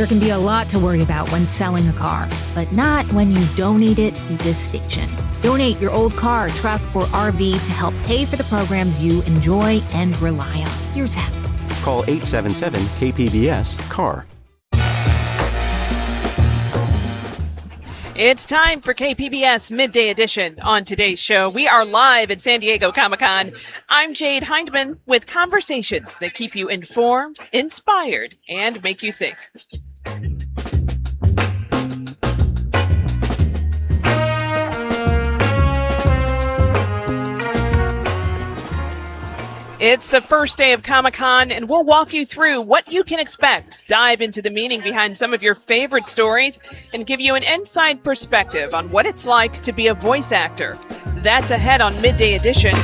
There can be a lot to worry about when selling a car, but not when you donate it to this station. Donate your old car, truck, or RV to help pay for the programs you enjoy and rely on. Here's how. Call 877-KPBS-CAR. It's time for KPBS Midday Edition. On today's show, we are live at San Diego Comic-Con. I'm Jade Hindman with conversations that keep you informed, inspired, and make you think. It's the first day of Comic-Con, and we'll walk you through what you can expect, dive into the meaning behind some of your favorite stories, and give you an inside perspective on what it's like to be a voice actor. That's ahead on Midday Edition.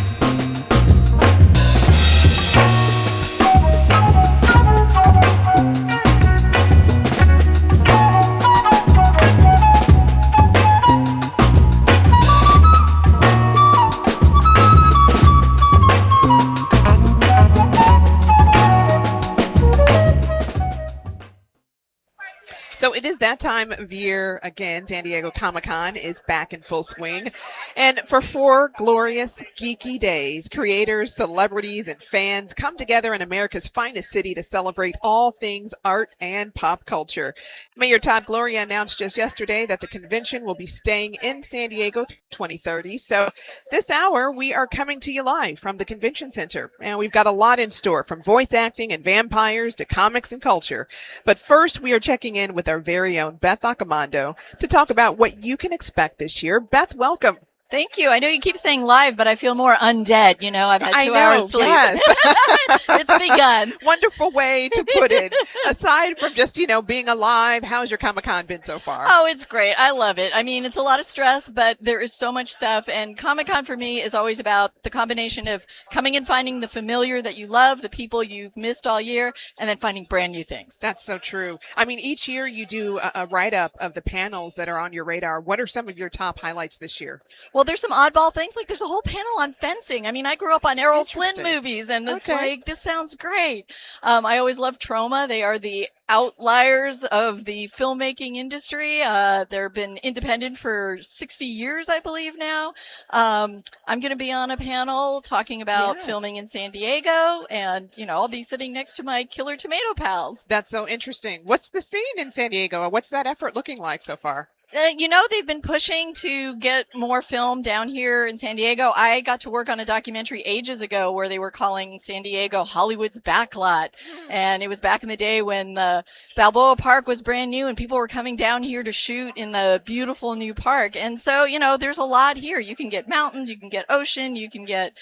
So it is that time of year again. San Diego Comic-Con is back in full swing. And for 4 glorious, geeky days, creators, celebrities, and fans come together in America's finest city to celebrate all things art and pop culture. Mayor Todd Gloria announced just yesterday that the convention will be staying in San Diego through 2030. So this hour, we are coming to you live from the Convention Center. And we've got a lot in store, from voice acting and vampires to comics and culture. But first, we are checking in with our very own Beth Accomando to talk about what you can expect this year. Beth, welcome. Thank you. I know you keep saying live, but I feel more undead. You know, I've had 2 hours sleep. Yes. It's begun. Wonderful way to put it. Aside from just, being alive, how's your Comic-Con been so far? Oh, it's great. I love it. I mean, it's a lot of stress, but there is so much stuff. And Comic-Con for me is always about the combination of coming and finding the familiar that you love, the people you've missed all year, and then finding brand new things. That's so true. I mean, each year you do a write-up of the panels that are on your radar. What are some of your top highlights this year? Well, there's some oddball things. Like there's a whole panel on fencing. I mean, I grew up on Errol Flynn movies, and it's like, this sounds great. I always love Troma. They are the outliers of the filmmaking industry. They've been independent for 60 years, I believe now. I'm going to be on a panel talking about filming in San Diego, and, I'll be sitting next to my Killer Tomato pals. That's so interesting. What's the scene in San Diego? What's that effort looking like so far? They've been pushing to get more film down here in San Diego. I got to work on a documentary ages ago where they were calling San Diego Hollywood's backlot. And it was back in the day when the Balboa Park was brand new and people were coming down here to shoot in the beautiful new park. And so, there's a lot here. You can get mountains, you can get ocean, you can get,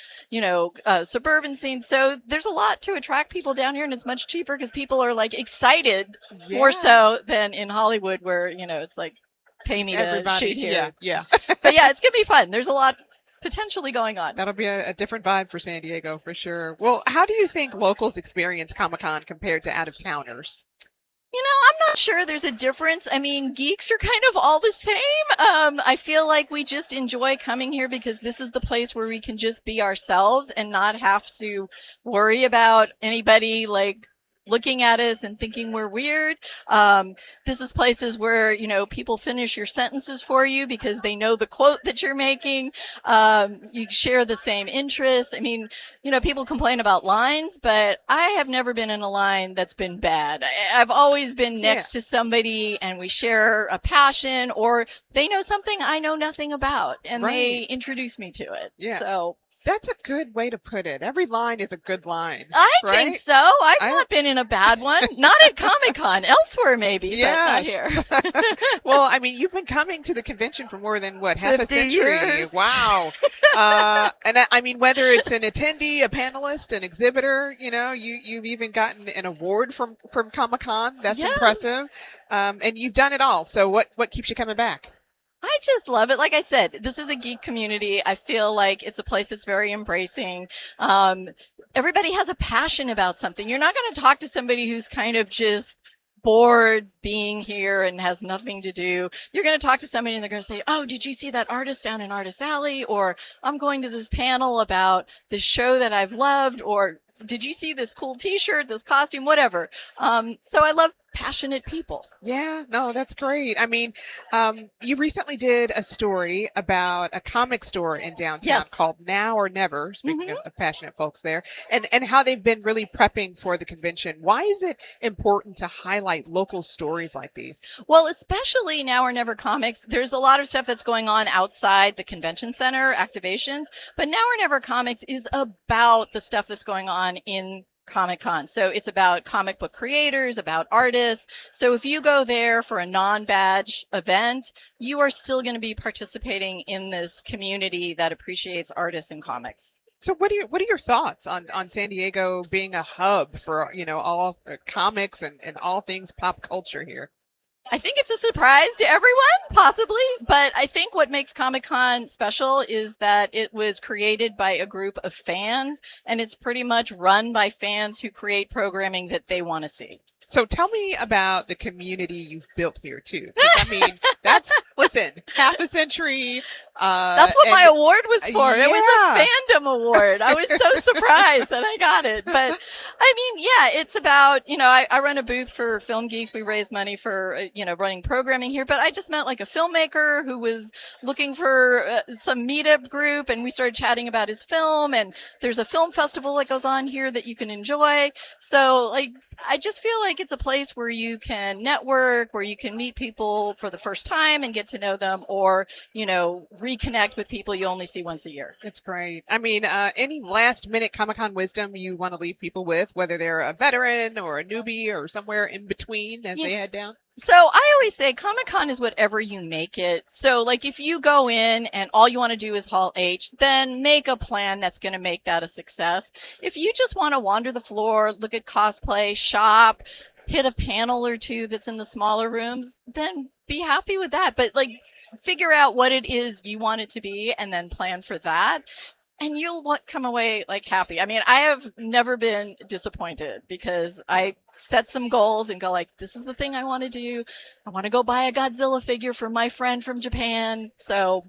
suburban scenes. So there's a lot to attract people down here, and it's much cheaper because people are like excited more so than in Hollywood where, it's like, pay me to shoot here. Yeah. But yeah, it's going to be fun. There's a lot potentially going on. That'll be a different vibe for San Diego for sure. Well, how do you think locals experience Comic-Con compared to out-of-towners? I'm not sure there's a difference. I mean, geeks are kind of all the same. I feel like we just enjoy coming here because this is the place where we can just be ourselves and not have to worry about anybody like looking at us and thinking we're weird. This is places where, people finish your sentences for you because they know the quote that you're making. You share the same interests. I mean, people complain about lines, but I have never been in a line that's been bad. I've always been next to somebody and we share a passion, or they know something I know nothing about and they introduce me to it. Yeah. So that's a good way to put it. Every line is a good line. I think so. I've not been in a bad one. Not at Comic-Con. Elsewhere, maybe, but not here. Well, I mean, you've been coming to the convention for more than, half a century? Years. Wow. And I mean, whether it's an attendee, a panelist, an exhibitor, you've even gotten an award from Comic-Con. That's impressive. And you've done it all. So what keeps you coming back? I just love it. Like I said, this is a geek community. I feel like it's a place that's very embracing. Everybody has a passion about something. You're not going to talk to somebody who's kind of just bored being here and has nothing to do. You're going to talk to somebody and they're going to say, oh, did you see that artist down in Artist Alley? Or I'm going to this panel about this show that I've loved, or did you see this cool t-shirt, this costume, whatever. So I love passionate people. Yeah, no, that's great. I mean, you recently did a story about a comic store in downtown Yes. called Now or Never, speaking of passionate folks there, and how they've been really prepping for the convention. Why is it important to highlight local stories like these? Well, especially Now or Never Comics, there's a lot of stuff that's going on outside the convention center, activations, but Now or Never Comics is about the stuff that's going on in Comic-Con. So it's about comic book creators, about artists. So if you go there for a non-badge event, you are still going to be participating in this community that appreciates artists and comics. So what are your thoughts on San Diego being a hub for, all comics and all things pop culture here? I think it's a surprise to everyone, possibly, but I think what makes Comic-Con special is that it was created by a group of fans, and it's pretty much run by fans who create programming that they want to see. So tell me about the community you've built here too. 'Cause, I mean, listen, half a century. That's what my award was for. Yeah. It was a fandom award. I was so surprised that I got it. But I mean, yeah, it's about, I run a booth for Film Geeks. We raise money for, running programming here. But I just met like a filmmaker who was looking for some meetup group, and we started chatting about his film. And there's a film festival that goes on here that you can enjoy. So I just feel like it's a place where you can network, where you can meet people for the first time and get to know them, or, reconnect with people you only see once a year. That's great. I mean, any last minute Comic-Con wisdom you want to leave people with, whether they're a veteran or a newbie or somewhere in between as they head down? So I always say Comic-Con is whatever you make it. So if you go in and all you want to do is Hall H, then make a plan that's going to make that a success. If you just want to wander the floor, look at cosplay, shop, hit a panel or two that's in the smaller rooms, then be happy with that. But figure out what it is you want it to be and then plan for that. And you'll come away happy. I mean, I have never been disappointed because I set some goals and go this is the thing I want to do. I want to go buy a Godzilla figure for my friend from Japan. So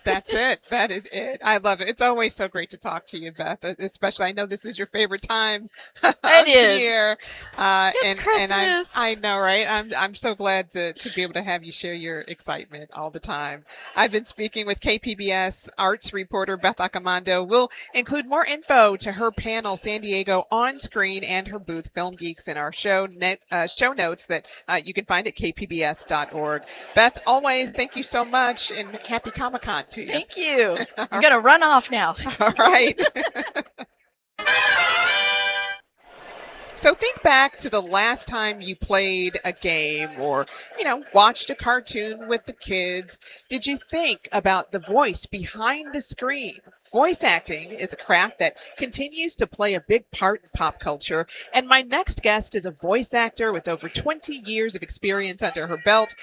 that's it. That is it. I love it. It's always so great to talk to you, Beth. Especially, I know this is your favorite time of the year. It's Christmas. And I know, right? I'm so glad to be able to have you share your excitement all the time. I've been speaking with KPBS arts reporter Beth Accomando. We'll include more info to her panel, San Diego On Screen, and her booth, Film Geeks, in our show notes that you can find at kpbs.org. Beth, always thank you so much, and happy Comic-Con to you. Thank you. I'm going to run off now. All right. So think back to the last time you played a game or, watched a cartoon with the kids. Did you think about the voice behind the screen? Voice acting is a craft that continues to play a big part in pop culture. And my next guest is a voice actor with over 20 years of experience under her belt.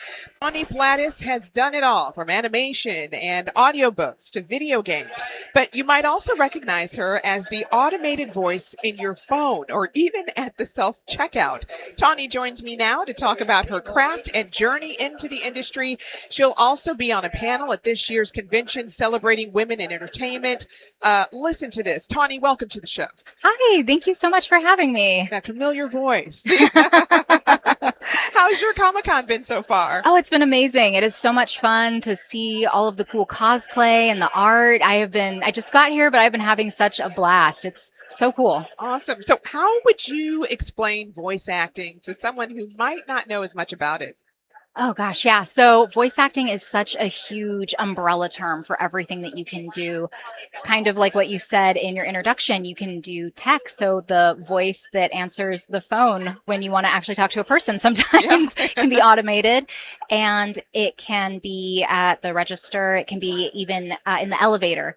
Tawny Plattis has done it all, from animation and audiobooks to video games. But you might also recognize her as the automated voice in your phone or even at the self-checkout. Tawny joins me now to talk about her craft and journey into the industry. She'll also be on a panel at this year's convention celebrating women in entertainment. Listen to this. Tawny, welcome to the show. Hi, thank you so much for having me. That familiar voice. How's your Comic-Con been so far? Oh, it's been amazing. It is so much fun to see all of the cool cosplay and the art. I just got here, but I've been having such a blast. It's so cool. Awesome. So how would you explain voice acting to someone who might not know as much about it? Oh gosh, yeah. So voice acting is such a huge umbrella term for everything that you can do. Kind of like what you said in your introduction, you can do text. So the voice that answers the phone when you want to actually talk to a person sometimes can be automated, and it can be at the register. It can be even in the elevator.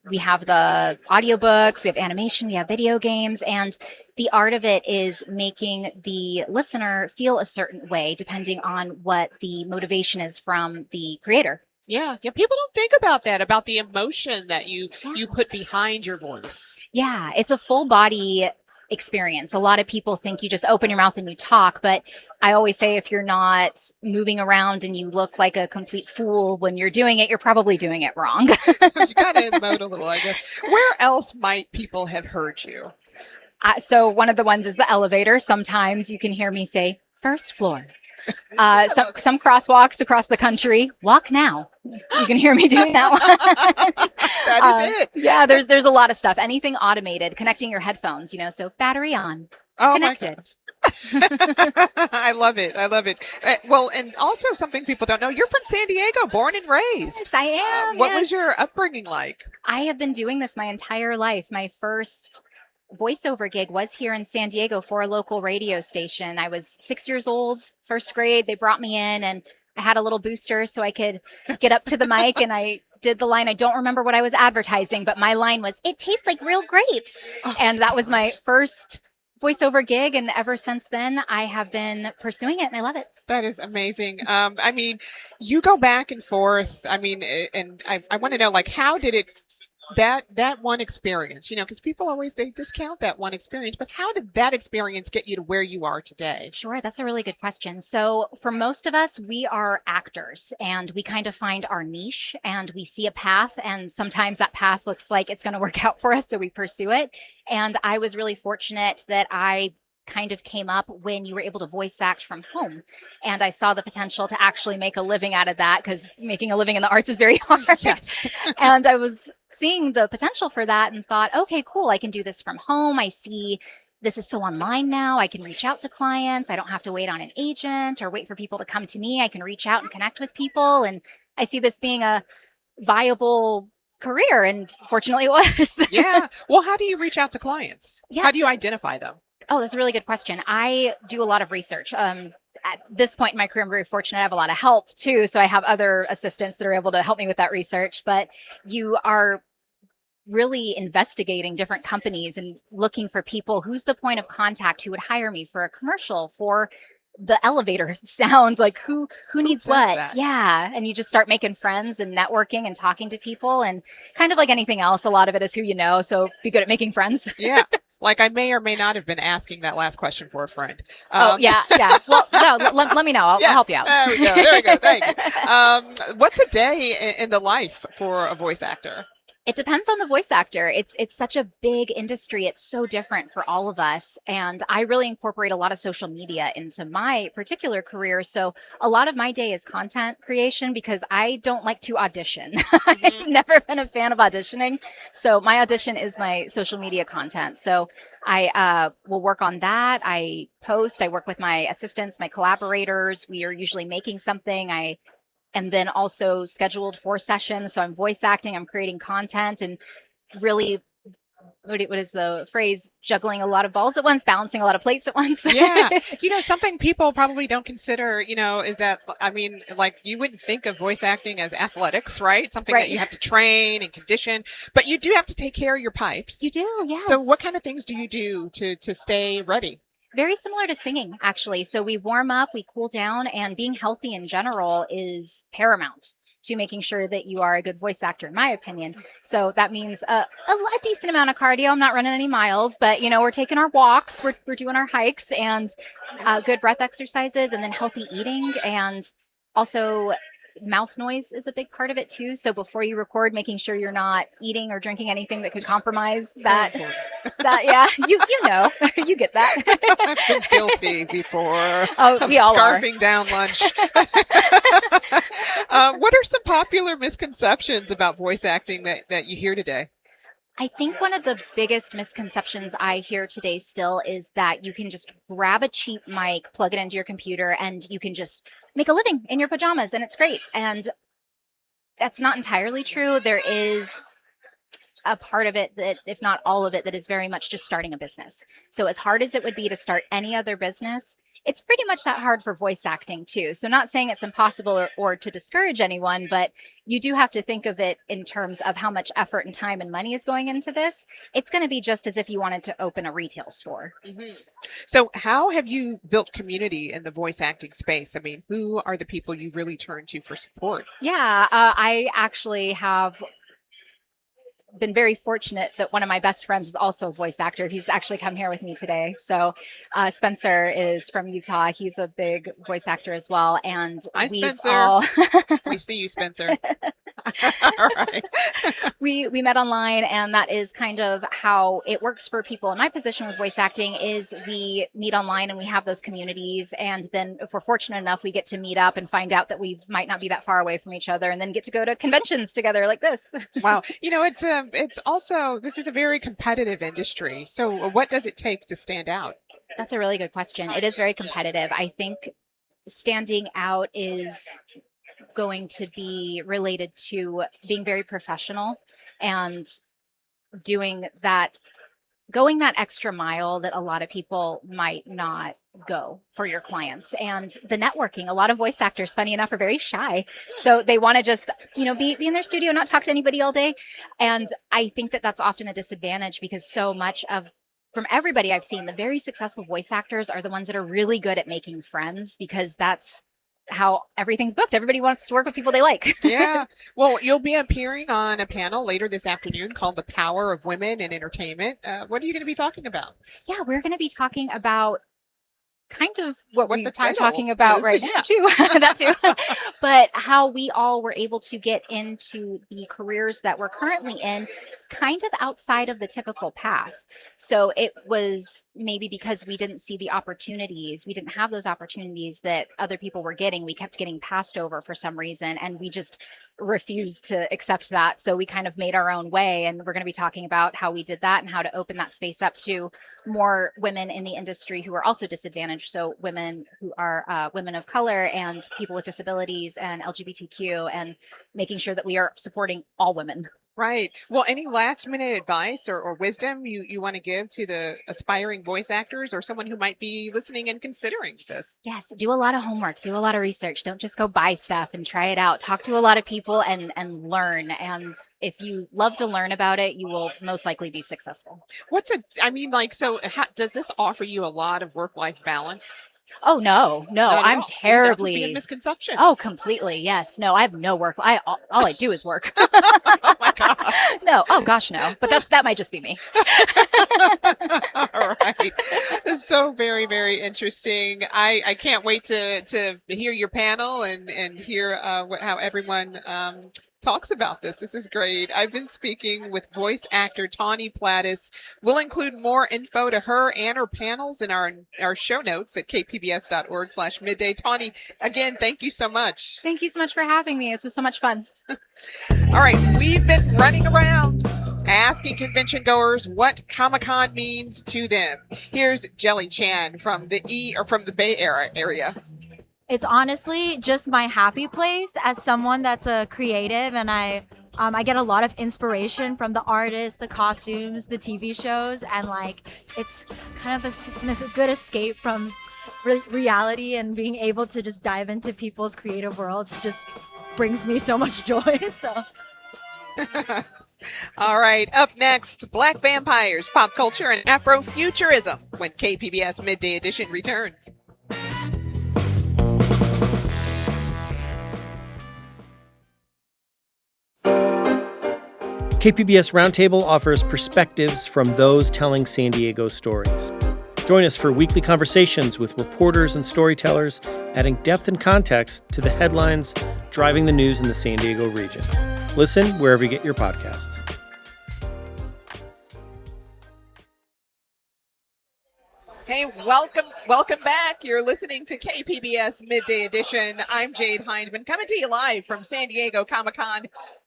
We have the audiobooks, we have animation, we have video games, and the art of it is making the listener feel a certain way depending on what the motivation is from the creator. Yeah. People don't think about that, about the emotion that you put behind your voice. Yeah, it's a full body experience. A lot of people think you just open your mouth and you talk, but I always say if you're not moving around and you look like a complete fool when you're doing it, you're probably doing it wrong. You got to emote a little, I guess. Where else might people have heard you? So one of the ones is the elevator. Sometimes you can hear me say first floor. Some crosswalks across the country. Walk now. You can hear me doing that one. That is it. Yeah, there's a lot of stuff. Anything automated, connecting your headphones, so battery on, Oh connected. my gosh. I love it. I love it. Well, and also something people don't know, you're from San Diego, born and raised. Yes, I am. What yes. was your upbringing like? I have been doing this my entire life. My first voiceover gig was here in San Diego for a local radio station. I was 6 years old, first grade. They brought me in and I had a little booster so I could get up to the mic and I did the line. I don't remember what I was advertising, but my line was, "It tastes like real grapes." Oh, and that was my first voiceover gig. And ever since then, I have been pursuing it and I love it. That is amazing. I mean, you go back and forth. I mean, and I want to know, like, how did it, that one experience, because people always, they discount that one experience, but how did that experience get you to where you are today? Sure, that's a really good question. So for most of us, we are actors and we kind of find our niche and we see a path and sometimes that path looks like it's going to work out for us, so we pursue it. And I was really fortunate that I kind of came up when you were able to voice act from home. And I saw the potential to actually make a living out of that because making a living in the arts is very hard. Yes. And I was seeing the potential for that and thought, okay, cool, I can do this from home. I see this is so online now. I can reach out to clients. I don't have to wait on an agent or wait for people to come to me. I can reach out and connect with people. And I see this being a viable career. And fortunately it was. Yeah. Well, how do you reach out to clients? Yes. How do you identify them? Oh, that's a really good question. I do a lot of research. At this point in my career, I'm very fortunate. I have a lot of help too. So I have other assistants that are able to help me with that research. But you are really investigating different companies and looking for people. Who's the point of contact who would hire me for a commercial, for the elevator sound? Like who needs does what? that? Yeah. And you just start making friends and networking and talking to people. And kind of like anything else, a lot of it is who you know. So be good at making friends. Yeah. Like I may or may not have been asking that last question for a friend. Yeah. Well, no, let me know. I'll help you out. There we go. There we go. Thank you. What's a day in the life for a voice actor? It depends on the voice actor. It's such a big industry. It's so different for all of us. And I really incorporate a lot of social media into my particular career. So a lot of my day is content creation because I don't like to audition. I've never been a fan of auditioning. So my audition is my social media content. So I will work on that. I post, I work with my assistants, my collaborators. We are usually making something. And then also scheduled for sessions. So I'm voice acting, I'm creating content, and really, what is the phrase? Juggling a lot of balls at once, balancing a lot of plates at once. Yeah. Something people probably don't consider, is that, I mean, like you wouldn't think of voice acting as athletics, right? Something that you have to train and condition, but you do have to take care of your pipes. You do, yes. So what kind of things do you do to stay ready? Very similar to singing, actually. So we warm up, we cool down, and being healthy in general is paramount to making sure that you are a good voice actor, in my opinion. So that means a decent amount of cardio. I'm not running any miles, but we're taking our walks, we're doing our hikes, and good breath exercises, and then healthy eating, and also mouth noise is a big part of it too. So before you record, making sure you're not eating or drinking anything that could compromise that. Yeah, you get that. I've been guilty before. Oh, we all are. Scarfing down lunch. What are some popular misconceptions about voice acting that you hear today? I think one of the biggest misconceptions I hear today still is that you can just grab a cheap mic, plug it into your computer, and you can just make a living in your pajamas, and it's great. And that's not entirely true. There is a part of it that, if not all of it, that is very much just starting a business. So as hard as it would be to start any other business, it's pretty much that hard for voice acting too. So not saying it's impossible or to discourage anyone, but you do have to think of it in terms of how much effort and time and money is going into this. It's going to be just as if you wanted to open a retail store. Mm-hmm. So how have you built community in the voice acting space? I mean, who are the people you really turn to for support? Yeah, I actually have been very fortunate that one of my best friends is also a voice actor. He's actually come here with me today. So Spencer is from Utah. He's a big voice actor as well. And Hi, we've Spencer. all We see you, Spencer. All right. We met online, and that is kind of how it works for people in my position with voice acting. Is we meet online and we have those communities, and then if we're fortunate enough, we get to meet up and find out that we might not be that far away from each other, and then get to go to conventions together like this. Wow. It's also, this is a very competitive industry. So what does it take to stand out? That's a really good question. It is very competitive. I think standing out is going to be related to being very professional and doing that, going that extra mile that a lot of people might not go for your clients. And the networking, a lot of voice actors, funny enough, are very shy. So they want to just, be in their studio, not talk to anybody all day. And I think that that's often a disadvantage, because so much of, from everybody I've seen, the very successful voice actors are the ones that are really good at making friends, because that's how everything's booked. Everybody wants to work with people they like. Yeah. Well, you'll be appearing on a panel later this afternoon called The Power of Women in Entertainment. What are you going to be talking about? Yeah, we're going to be talking about kind of what What we the are title talking about is. right Yeah. now too. That too. But how we all were able to get into the careers that we're currently in, kind of outside of the typical path. So it was maybe because we didn't see the opportunities, we didn't have those opportunities that other people were getting. We kept getting passed over for some reason, and we just refused to accept that. So we kind of made our own way, and we're going to be talking about how we did that and how to open that space up to more women in the industry who are also disadvantaged. So women who are women of color and people with disabilities and LGBTQ, and making sure that we are supporting all women. Right. Well, any last minute advice or wisdom you want to give to the aspiring voice actors or someone who might be listening and considering this? Yes, do a lot of homework, do a lot of research. Don't just go buy stuff and try it out. Talk to a lot of people and learn. And if you love to learn about it, you will most likely be successful. Does this offer you a lot of work-life balance? Oh, no, Not at I'm all. See, that would be a terribly. misconception. Oh, completely. Yes. No, I have no work. All I do is work. Oh my God. No. Oh gosh, no. But that might just be me. All right. This is so very, very interesting. I can't wait to hear your panel and hear how everyone talks about this. This is great. I've been speaking with voice actor Tawny Plattis. We'll include more info to her and her panels in our show notes at kpbs.org/midday. Tawny, again, thank you so much. Thank you so much for having me. This was so much fun. All right, we've been running around asking convention goers what Comic-Con means to them. Here's Jelly Chan from the Bay Area. It's honestly just my happy place as someone that's a creative, and I get a lot of inspiration from the artists, the costumes, the TV shows, and it's kind of a good escape from reality, and being able to just dive into people's creative worlds just brings me so much joy. So. All right, up next, Black Vampires, Pop Culture, and Afrofuturism when KPBS Midday Edition returns. KPBS Roundtable offers perspectives from those telling San Diego stories. Join us for weekly conversations with reporters and storytellers, adding depth and context to the headlines driving the news in the San Diego region. Listen wherever you get your podcasts. Hey, welcome back. You're listening to KPBS Midday Edition. I'm Jade Hindman, coming to you live from San Diego Comic-Con.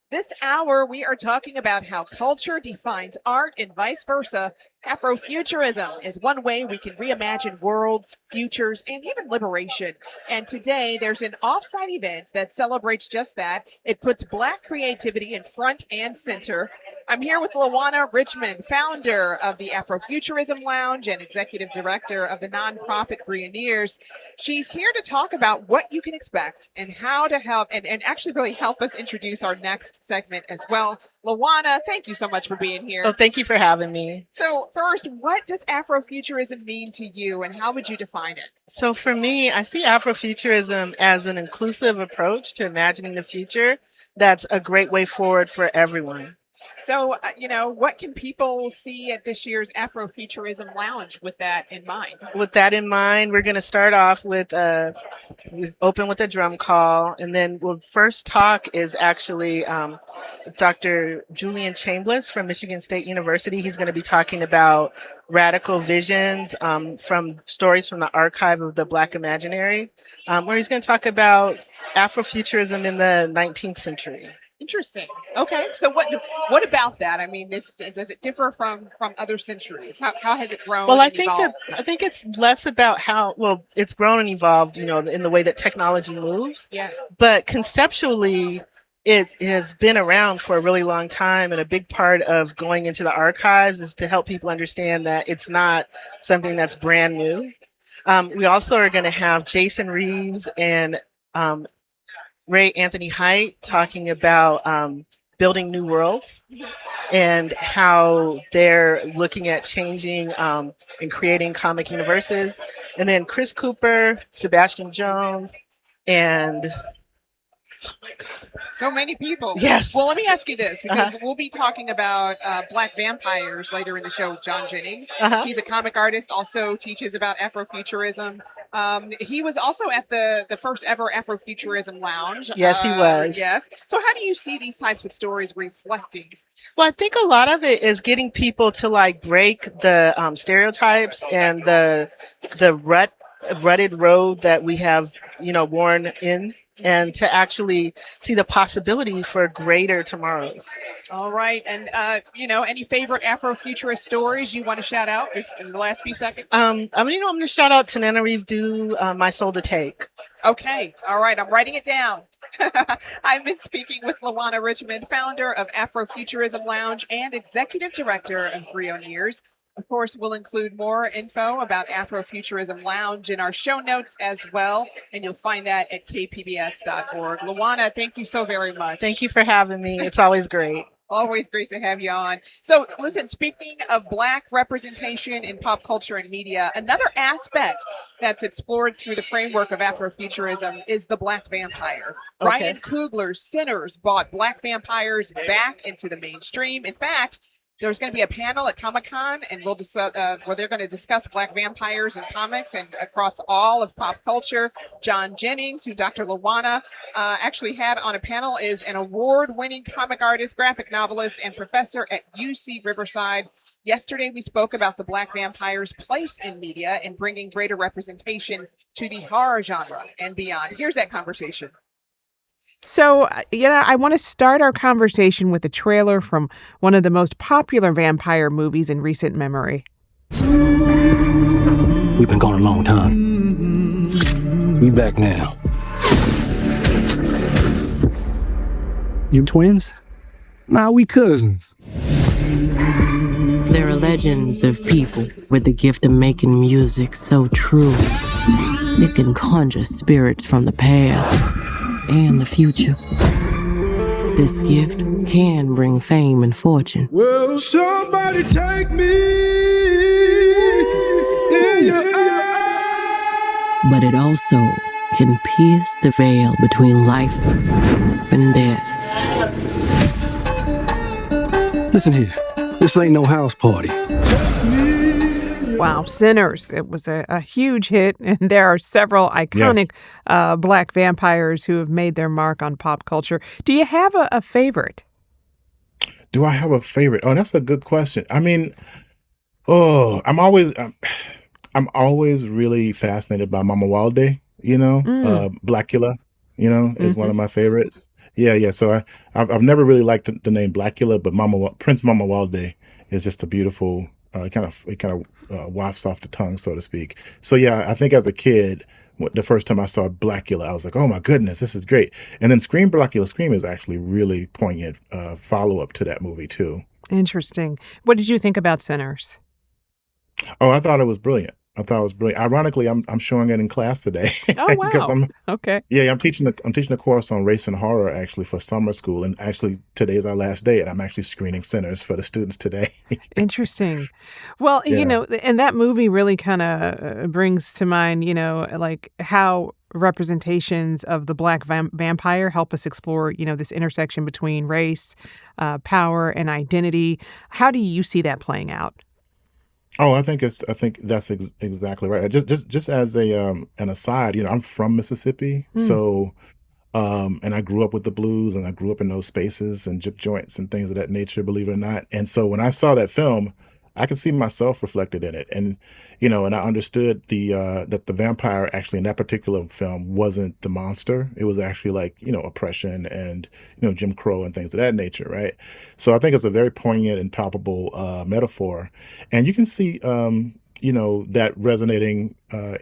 This hour, we are talking about how culture defines art and vice versa. Afrofuturism is one way we can reimagine worlds, futures, and even liberation. And today, there's an off-site event that celebrates just that. It puts Black creativity in front and center. I'm here with Lawana Richmond, founder of the Afrofuturism Lounge and executive director of the nonprofit Greeneers. She's here to talk about what you can expect and how to help, and actually really help us introduce our next segment as well. Lawana, thank you so much for being here. Oh, thank you for having me. So first, what does Afrofuturism mean to you, and how would you define it? So for me, I see Afrofuturism as an inclusive approach to imagining the future that's a great way forward for everyone. So, what can people see at this year's Afrofuturism Lounge with that in mind? With that in mind, we're going to start off with we open with a drum call, and then we'll first talk is actually Dr. Julian Chambliss from Michigan State University. He's going to be talking about radical visions from stories from the archive of the Black Imaginary, where he's going to talk about Afrofuturism in the 19th century. Interesting. Okay, so what about that? I mean, does it differ from other centuries? How has it grown? Well, and evolved? I think it's less about it's grown and evolved, in the way that technology moves. Yeah. But conceptually, it has been around for a really long time, and a big part of going into the archives is to help people understand that it's not something that's brand new. We also are going to have Jason Reeves and Ray Anthony Height talking about building new worlds and how they're looking at changing and creating comic universes. And then Chris Cooper, Sebastian Jones, and so many people. Yes. Well, let me ask you this, because we'll be talking about Black vampires later in the show with John Jennings. He's a comic artist, also teaches about Afrofuturism. He was also at the first ever Afrofuturism Lounge. Yes, he was. Yes. So how do you see these types of stories reflecting? Well, I think a lot of it is getting people to break the stereotypes and the rutted road that we have, worn in, and to actually see the possibility for greater tomorrows. All right. And, any favorite Afrofuturist stories you want to shout out in the last few seconds? I'm going to shout out Tananarive Due, My Soul to Take. Okay. All right. I'm writing it down. I've been speaking with Lawana Richmond, founder of Afrofuturism Lounge and executive director of Grioneers. Of course, we'll include more info about Afrofuturism Lounge in our show notes as well, and you'll find that at kpbs.org. Lawana, thank you so very much. Thank you for having me. It's always great. Always great to have you on. So, listen, speaking of Black representation in pop culture and media, another aspect that's explored through the framework of Afrofuturism is the Black vampire. Okay. Ryan Coogler's Sinners brought Black vampires back into the mainstream. In fact, there's going to be a panel at Comic-Con, and we'll discuss, where they're going to discuss Black vampires in comics and across all of pop culture. John Jennings, who Dr. Lawana actually had on a panel, is an award-winning comic artist, graphic novelist, and professor at UC Riverside. Yesterday, we spoke about the Black vampire's place in media and bringing greater representation to the horror genre and beyond. Here's that conversation. So, I want to start our conversation with a trailer from one of the most popular vampire movies in recent memory. We've been gone a long time. We back now. You twins? Nah, we cousins. There are legends of people with the gift of making music so true. It can conjure spirits from the past and the future. This gift can bring fame and fortune. Will somebody take me in your eyes? But it also can pierce the veil between life and death. Listen here, this ain't no house party. Wow, Sinners. It was a huge hit, and there are several iconic Black vampires who have made their mark on pop culture. Do you have a favorite? Do I have a favorite? Oh, that's a good question. I mean, I'm always really fascinated by Mama Walde, Blackula, is one of my favorites. Yeah. So I've never really liked the name Blackula, but Prince Mama Walde is just a beautiful. It kind of wafts off the tongue, so to speak. So yeah, I think as a kid, the first time I saw Blackula, I was like, oh my goodness, this is great. And then Scream Blackula Scream is actually really poignant follow-up to that movie too. Interesting. What did you think about Sinners? Oh, I thought it was brilliant. I thought it was brilliant. Ironically, I'm showing it in class today Oh, because wow. Okay. I'm teaching a course on race and horror actually for summer school, and actually today is our last day, and I'm actually screening Sinners for the students today. Interesting. Well, Yeah. and that movie really kind of brings to mind, like how representations of the black vampire help us explore, this intersection between race, power, and identity. How do you see that playing out? Oh, I think that's exactly right. Just as an aside, I'm from Mississippi, Mm. so and I grew up with the blues, and I grew up in those spaces and juke joints and things of that nature, believe it or not. And so when I saw that film, I could see myself reflected in it. And and I understood that the vampire actually in that particular film wasn't the monster. It was actually like, oppression and, Jim Crow and things of that nature, right? So I think it's a very poignant and palpable metaphor. And you can see that resonating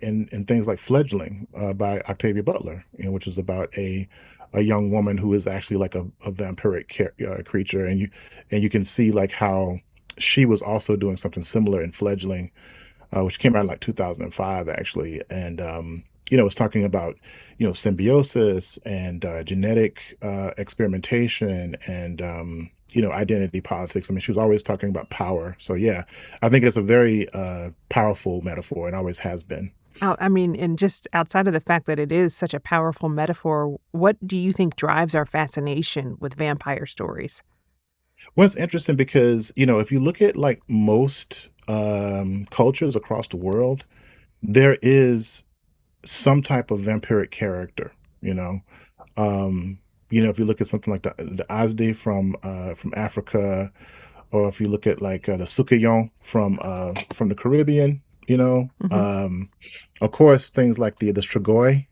in things like Fledgling by Octavia Butler, which is about a young woman who is actually like a vampiric creature, and you can see like how she was also doing something similar in Fledgling, which came out in like 2005 actually, and it's talking about symbiosis and genetic experimentation and identity politics. I mean, she was always talking about power. So yeah, I think it's a very powerful metaphor and always has been. I mean, and just outside of the fact that it is such a powerful metaphor, what do you think drives our fascination with vampire stories? Well, it's interesting because, if you look at like most cultures across the world, there is some type of vampiric character, you know. If you look at something like the Azdi from Africa, or if you look at like the Sukayon from the Caribbean, Hmm. of course things like the Strigoi,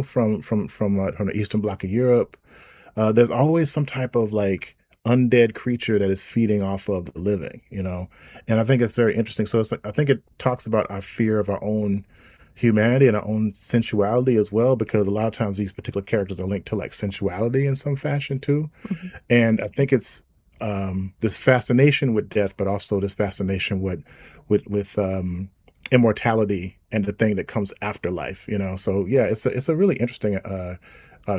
from the Eastern Bloc of Europe. There's always some type of like undead creature that is feeding off of the living. And I think it's very interesting. So it's like I think it talks about our fear of our own humanity and our own sensuality as well, because a lot of times these particular characters are linked to like sensuality in some fashion too. Hmm. And I think it's this fascination with death, but also this fascination with immortality and the thing that comes after life. So yeah, it's a really interesting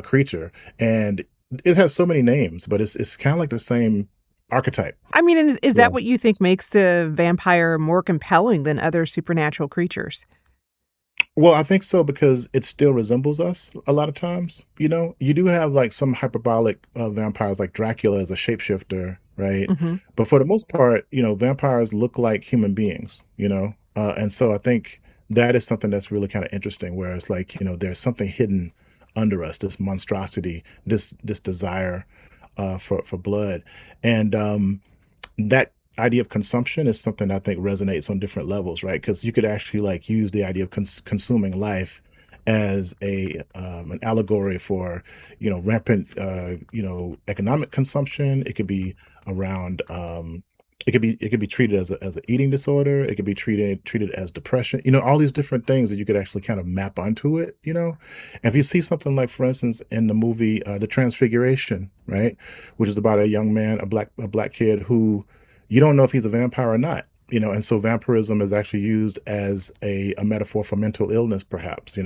creature, and it has so many names, but it's kind of like the same archetype. I mean, and is Yeah. that what you think makes the vampire more compelling than other supernatural creatures? Well, I think so because it still resembles us a lot of times. You do have like some hyperbolic vampires, like Dracula is a shapeshifter, right? Hmm. But for the most part, vampires look like human beings. And so I think that is something that's really kind of interesting, where it's like, there's something hidden under us, this monstrosity, this desire for blood. And that idea of consumption is something I think resonates on different levels, right? Because you could actually like use the idea of consuming life as an allegory for rampant economic consumption. It could be around it could be treated as an eating disorder. It could be treated as depression. All these different things that you could actually kind of map onto it. And if you see something like, for instance, in the movie The Transfiguration, right, which is about a young man, a black kid who you don't know if he's a vampire or not. And so vampirism is actually used as a metaphor for mental illness, perhaps.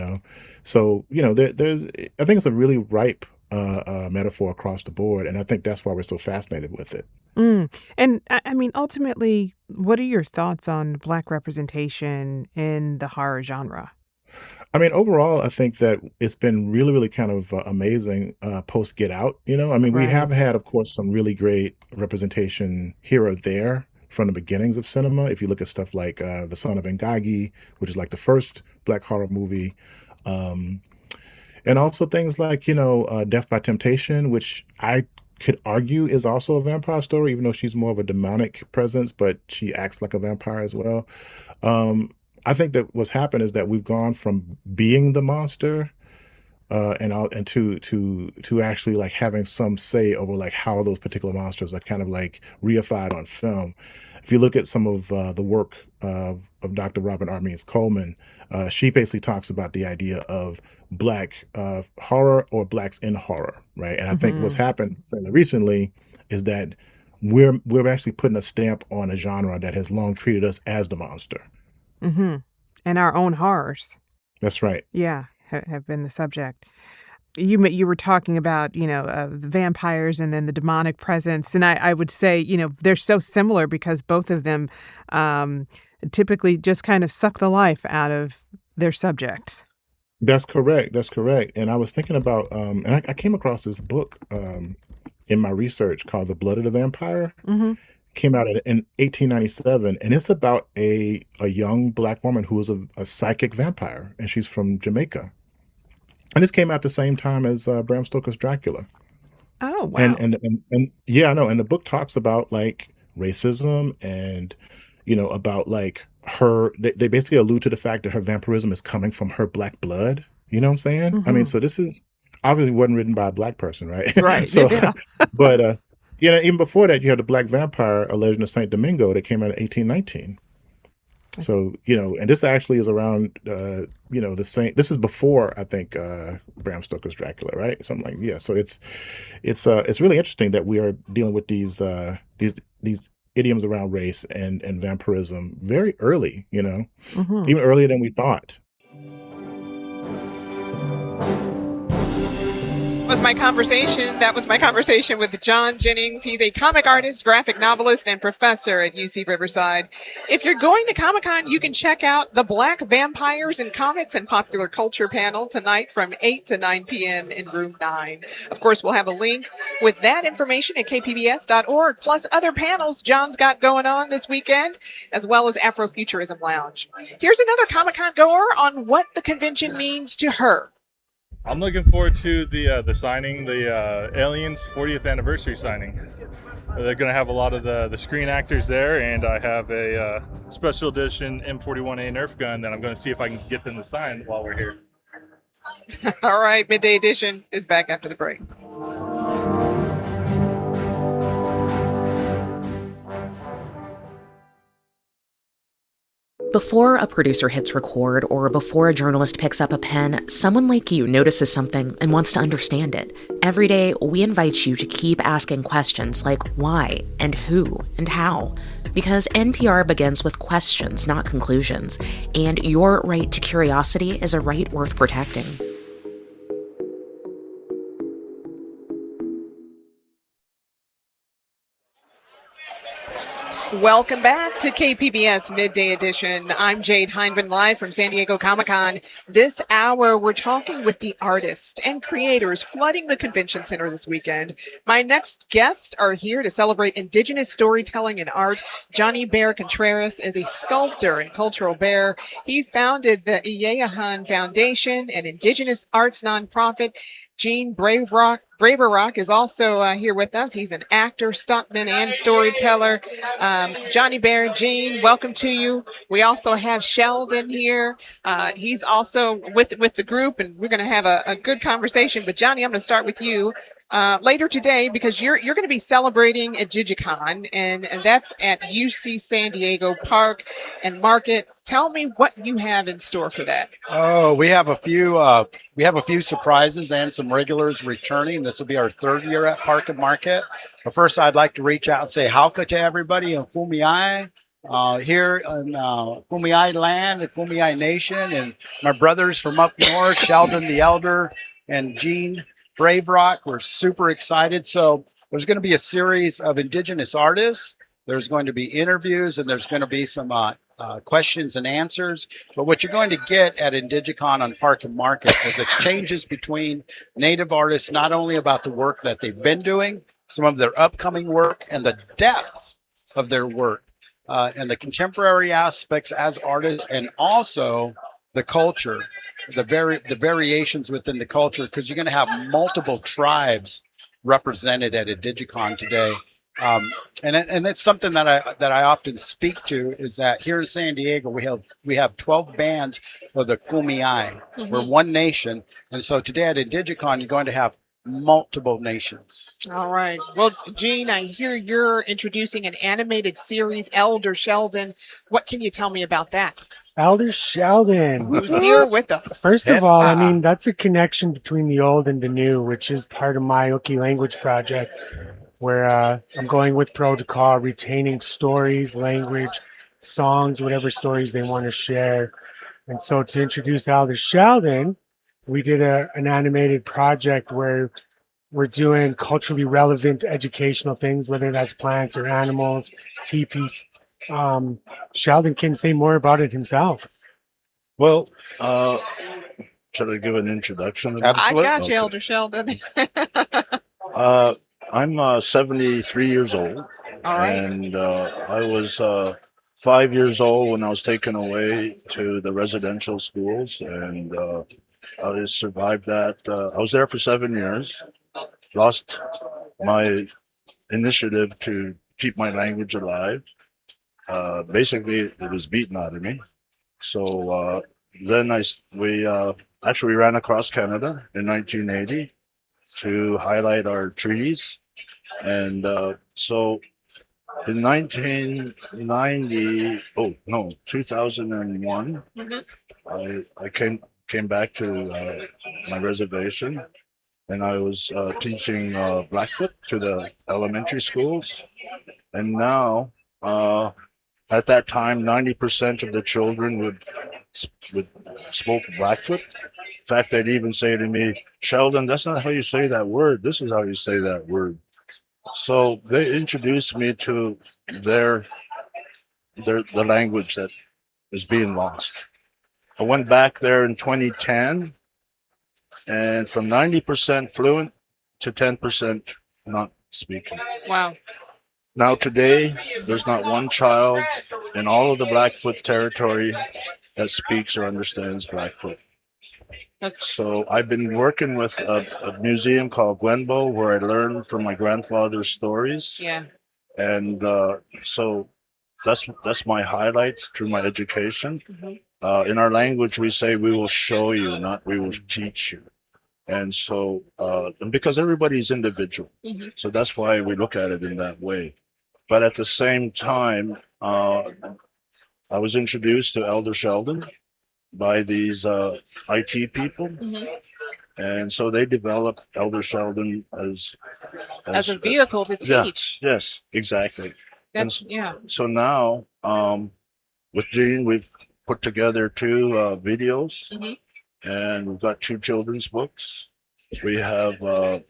So there's I think it's a really ripe metaphor across the board, and I think that's why we're so fascinated with it. Mm. And I mean, ultimately, what are your thoughts on Black representation in the horror genre? I mean, overall, I think that it's been really, really kind of amazing post Get Out. I mean, we Right. have had, of course, some really great representation here or there from the beginnings of cinema. If you look at stuff like The Son of Ngagi, which is like the first Black horror movie, um, and also things like, Death by Temptation, which I could argue is also a vampire story, even though she's more of a demonic presence, but she acts like a vampire as well. Um, I think that what's happened is that we've gone from being the monster and to actually like having some say over like how those particular monsters are kind of like reified on film. If you look at some of the work of Dr. Robin Armeens Coleman, she basically talks about the idea of black horror or blacks in horror, right? And I think what's Hmm. happened fairly recently is that we're actually putting a stamp on a genre that has long treated us as the monster. Hmm. And our own horrors. That's right. Yeah, have been the subject. You were talking about, the vampires and then the demonic presence. And I would say, they're so similar because both of them typically just kind of suck the life out of their subjects. That's correct. That's correct. And I was thinking about, and I came across this book in my research called The Blood of the Vampire. Mm-hmm. Came out in 1897, and it's about a young Black woman who was a psychic vampire, and she's from Jamaica. And this came out the same time as Bram Stoker's Dracula. Oh, wow. And yeah, I know. And the book talks about like racism and, about like they basically allude to the fact that her vampirism is coming from her Black blood. You know what I'm saying? Mm-hmm. I mean, so this is obviously wasn't written by a Black person, right? Right. So, yeah. but, even before that, you had the Black Vampire, A Legend of Saint Domingo, that came out in 1819. So, and this actually is around, the same. This is before, I think, Bram Stoker's Dracula, right? Something like, yeah. So it's really interesting that we are dealing with these idioms around race and vampirism very early, Mm-hmm. even earlier than we thought. That was my conversation with John Jennings. He's a comic artist, graphic novelist, and professor at UC Riverside. If you're going to Comic-Con, you can check out the Black Vampires in Comics and Popular Culture panel tonight from 8 to 9 p.m. in room 9. Of course, we'll have a link with that information at kpbs.org, plus other panels John's got going on this weekend, as well as Afrofuturism Lounge. Here's another Comic-Con goer on what the convention means to her. I'm looking forward to the signing, the Aliens 40th anniversary signing. They're going to have a lot of the screen actors there, and I have a special edition M41A Nerf gun that I'm going to see if I can get them to sign while we're here. All right, Midday Edition is back after the break. Before a producer hits record or before a journalist picks up a pen, someone like you notices something and wants to understand it. Every day, we invite you to keep asking questions like why and who and how. Because NPR begins with questions, not conclusions. And your right to curiosity is a right worth protecting. Welcome back to KPBS Midday Edition. I'm Jade Heinven, live from San Diego Comic-Con. This hour, we're talking with the artists and creators flooding the convention center this weekend. My next guests are here to celebrate Indigenous storytelling and art. Johnny Bear Contreras is a sculptor and cultural bear. He founded the Iyeyahan Foundation, an Indigenous arts nonprofit. Gene Braverock is also here with us. He's an actor, stuntman, and storyteller. Johnny Bear, Gene, welcome to you. We also have Sheldon here. He's also with the group, and we're going to have a good conversation. But Johnny, I'm going to start with you later today because you're going to be celebrating at Digicon, and that's at UC San Diego Park and Market. Tell me what you have in store for that. Oh, we have a few surprises and some regulars returning. This will be our third year at Park and Market. But first, I'd like to reach out and say howka to everybody in Kumeyaay, here in Kumeyaay land, the Kumeyaay Nation, and my brothers from up north, Sheldon the Elder and Gene Braverock. We're super excited. So there's going to be a series of Indigenous artists. There's going to be interviews, and there's going to be some questions and answers. But what you're going to get at Indigicon on Park and Market is exchanges between Native artists, not only about the work that they've been doing, some of their upcoming work, and the depth of their work, and the contemporary aspects as artists, and also the culture, the variations within the culture, because you're going to have multiple tribes represented at Indigicon today. And it's something that I often speak to, is that here in San Diego we have 12 bands of the Kumeyaay. Mm-hmm. We're one nation, and so today at Indigicon you're going to have multiple nations. All right. Well, Gene, I hear you're introducing an animated series, Elder Sheldon. What can you tell me about that? Elder Sheldon. Who's here with us? First of all, I mean, that's a connection between the old and the new, which is part of my Oki language project, where I'm going with protocol, retaining stories, language, songs, whatever stories they want to share. And so to introduce Elder Sheldon, we did an animated project where we're doing culturally relevant educational things, whether that's plants or animals, teepees. Sheldon can say more about it himself. Well, should I give an introduction? I got you, Elder Sheldon. I'm 73 years old. All right. And I was 5 years old when I was taken away to the residential schools, and I survived that. I was there for 7 years, lost my initiative to keep my language alive. Basically, it was beaten out of me. So then we actually ran across Canada in 1980 to highlight our treaties. And so in 2001, I came back to my reservation, and I was teaching Blackfoot to the elementary schools. And now, at that time, 90% of the children would spoke Blackfoot. In fact, they'd even say to me, "Sheldon, that's not how you say that word. This is how you say that word." So they introduced me to the language that is being lost. I went back there in 2010, and from 90% fluent to 10% not speaking. Wow. Now today, there's not one child in all of the Blackfoot territory that speaks or understands Blackfoot. So I've been working with a museum called Glenbow, where I learned from my grandfather's stories. Yeah. And so that's my highlight through my education. In our language, we say we will show you, not we will teach you. And so, and because everybody's individual, so that's why we look at it in that way. But at the same time, I was introduced to Elder Sheldon by these IT people. And so they developed Elder Sheldon as a vehicle to teach. Yes, exactly. Yeah. So now, with Gene, we've put together two videos, and we've got two children's books. We have the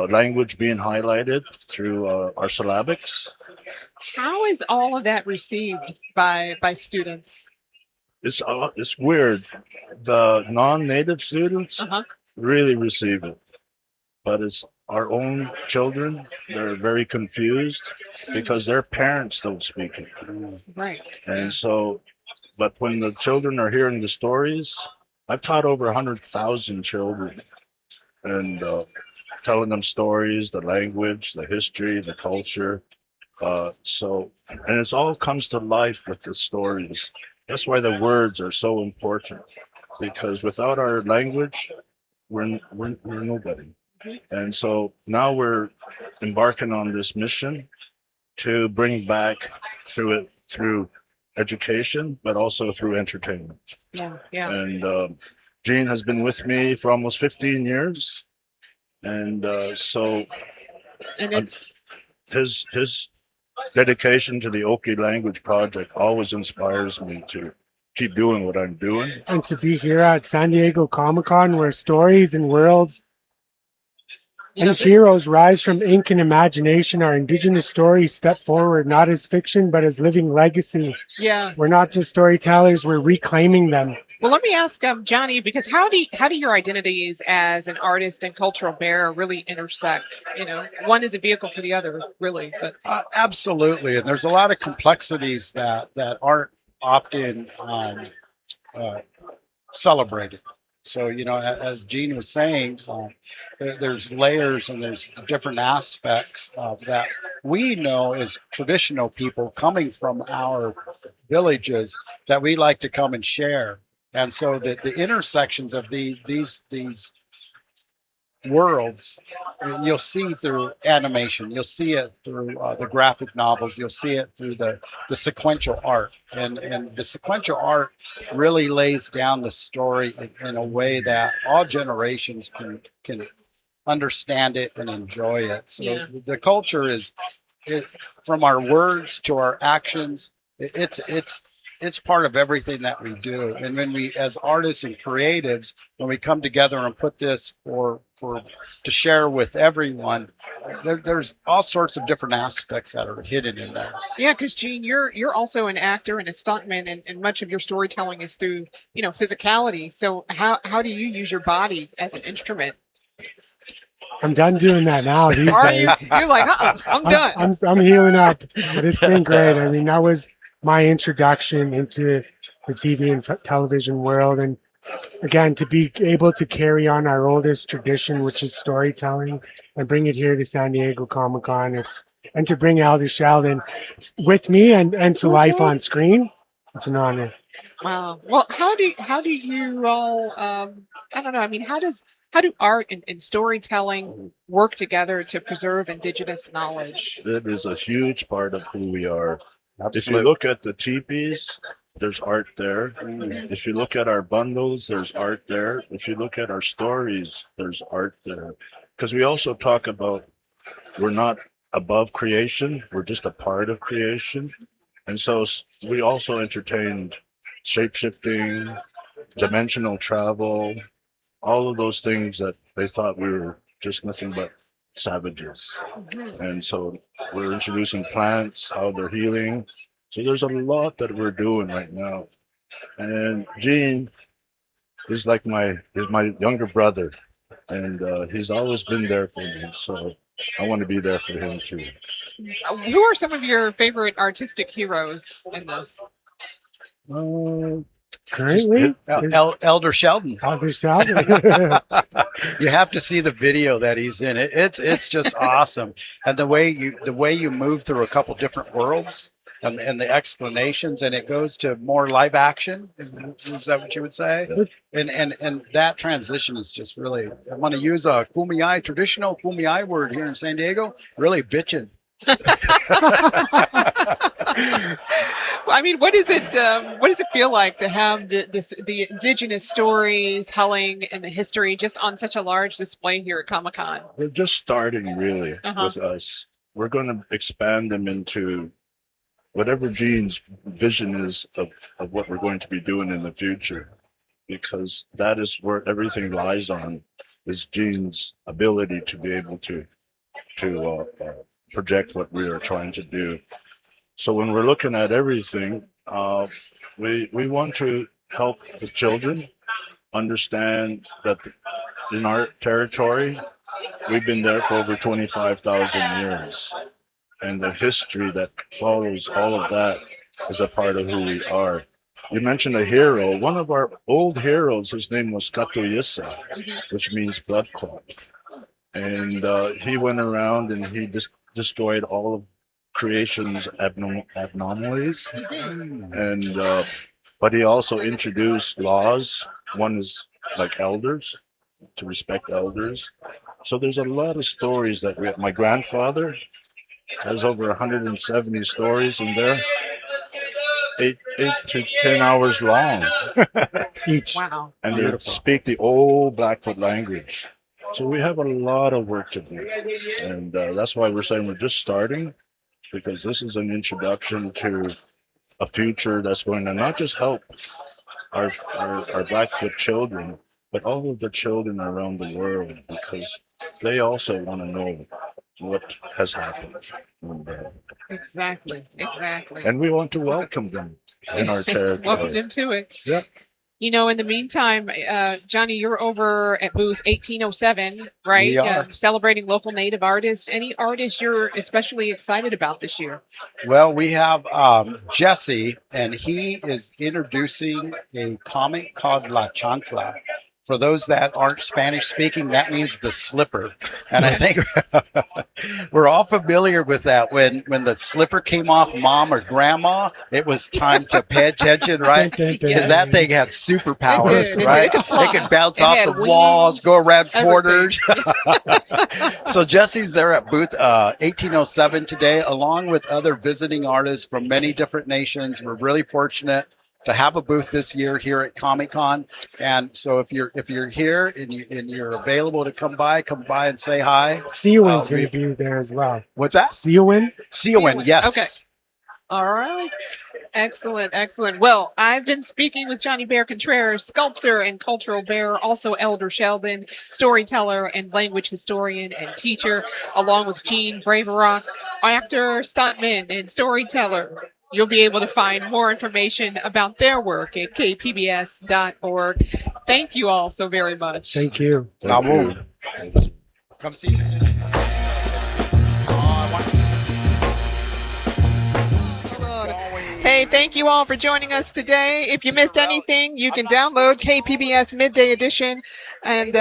language being highlighted through our syllabics. How is all of that received by students? It's weird. The non-native students really receive it, but it's our own children. They're very confused because their parents don't speak it. Right. And so, but when the children are hearing the stories, I've taught over 100,000 children, and telling them stories, the language, the history, the culture. And it all comes to life with the stories. That's why the words are so important, because without our language, we're nobody. And so now we're embarking on this mission to bring back through education, but also through entertainment. Yeah. And Gene has been with me for almost 15 years. And so it's his dedication to the Okie Language Project always inspires me to keep doing what I'm doing. And to be here at San Diego Comic-Con, where stories and worlds and heroes rise from ink and imagination, our indigenous stories step forward, not as fiction, but as living legacy. Yeah. We're not just storytellers, we're reclaiming them. Well, let me ask Johnny, because how do your identities as an artist and cultural bearer really intersect? One is a vehicle for the other, really. But absolutely, and there's a lot of complexities that aren't often celebrated. So, as Gene was saying, there's layers and there's different aspects that we know as traditional people coming from our villages that we like to come and share. And so the intersections of these worlds, you'll see through animation, you'll see it through the graphic novels, you'll see it through the sequential art. And the sequential art really lays down the story in a way that all generations can understand it and enjoy it. So the culture is from our words to our actions. It's it's part of everything that we do. And when we, as artists and creatives, when we come together and put this for to share with everyone, there's all sorts of different aspects that are hidden in there. Yeah, because Gene, you're also an actor and a stuntman, and much of your storytelling is through physicality. So how do you use your body as an instrument? I'm done doing that now these Are days. you? You're like, I'm done. I'm healing up, but it's been great. I mean, that was my introduction into the TV and television world, and again, to be able to carry on our oldest tradition, which is storytelling, and bring it here to San Diego Comic-Con. And to bring Elder Sheldon with me and to life on screen, it's an honor. Wow. Well, how do you all? I don't know. I mean, how do art and storytelling work together to preserve indigenous knowledge? It is a huge part of who we are. If Absolutely. you look at the teepees, there's art there. If you look at our bundles, there's art there. If you look at our stories, there's art there. Because we also talk about we're not above creation, we're just a part of creation. And so we also entertained shape-shifting, dimensional travel, all of those things that they thought we were just nothing but savages. And so we're introducing plants, how they're healing. So there's a lot that we're doing right now. And Gene is like my younger brother, and he's always been there for me. So I want to be there for him too. Who are some of your favorite artistic heroes in this? Currently, Elder Sheldon. Elder Sheldon. You have to see the video that he's in. It's just awesome, and the way you move through a couple different worlds and the explanations, and it goes to more live action. Is that what you would say? And that transition is just really. I want to use a traditional kumiai word here in San Diego. Really bitching. I mean, what does it feel like to have the indigenous stories telling and the history just on such a large display here at Comic-Con? We're just starting really with us. We're going to expand them into whatever Gene's vision is of what we're going to be doing in the future, because that is where everything lies on, is Gene's ability to be able to project what we are trying to do. So when we're looking at everything, we want to help the children understand that in our territory, we've been there for over 25,000 years. And the history that follows all of that is a part of who we are. You mentioned a hero. One of our old heroes, his name was Katuyisa, which means blood clot. And he went around and he destroyed all of creation's abnormalities. And but he also introduced laws. One is like elders, to respect elders. So there's a lot of stories that my grandfather has over 170 stories in there, 8 to 10 hours long each. Wow. And they speak the old Blackfoot language. So we have a lot of work to do, and that's why we're saying we're just starting, because this is an introduction to a future that's going to not just help our Blackfoot children, but all of the children around the world, because they also want to know what has happened. And, Exactly. and we want to welcome them in our territory. Welcome them to it. Yep. In the meantime, Johnny, you're over at booth 1807, right? We are. Celebrating local Native artists. Any artists you're especially excited about this year? Well, we have Jesse, and he is introducing a comic called La Chancla. For those that aren't Spanish speaking, that means the slipper. And I think we're all familiar with that. When the slipper came off mom or grandma, it was time to pay attention, right? Because that thing had superpowers, right? It could bounce off the walls, go around corners. So Jesse's there at booth 1807 today, along with other visiting artists from many different nations. We're really fortunate to have a booth this year here at Comic-Con. And so if you're here and you're available to come by and say hi. Seowin's going to be there as well. What's that? Seowin? Seowin, yes. Okay. All right. Excellent, excellent. Well, I've been speaking with Johnny Bear Contreras, sculptor and cultural bearer, also Elder Sheldon, storyteller and language historian and teacher, along with Gene Braverock, actor, stuntman, and storyteller. You'll be able to find more information about their work at kpbs.org. Thank you all so very much. Thank you. Come see. Hey, thank you all for joining us today. If you missed anything, you can download KPBS Midday Edition. And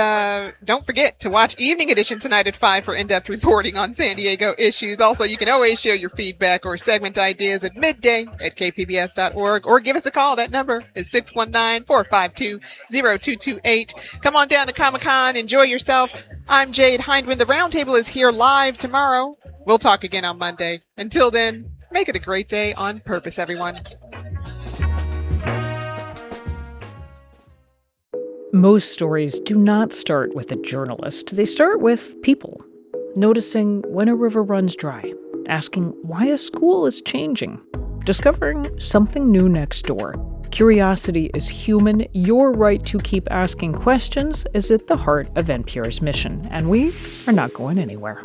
don't forget to watch Evening Edition tonight at 5 for in-depth reporting on San Diego issues. Also, you can always share your feedback or segment ideas at midday@kpbs.org or give us a call. That number is 619-452-0228. Come on down to Comic-Con. Enjoy yourself. I'm Jade Hindman. The Roundtable is here live tomorrow. We'll talk again on Monday. Until then, make it a great day on purpose, everyone. Most stories do not start with a journalist. They start with people, noticing when a river runs dry, asking why a school is changing, discovering something new next door. Curiosity is human. Your right to keep asking questions is at the heart of NPR's mission, and we are not going anywhere.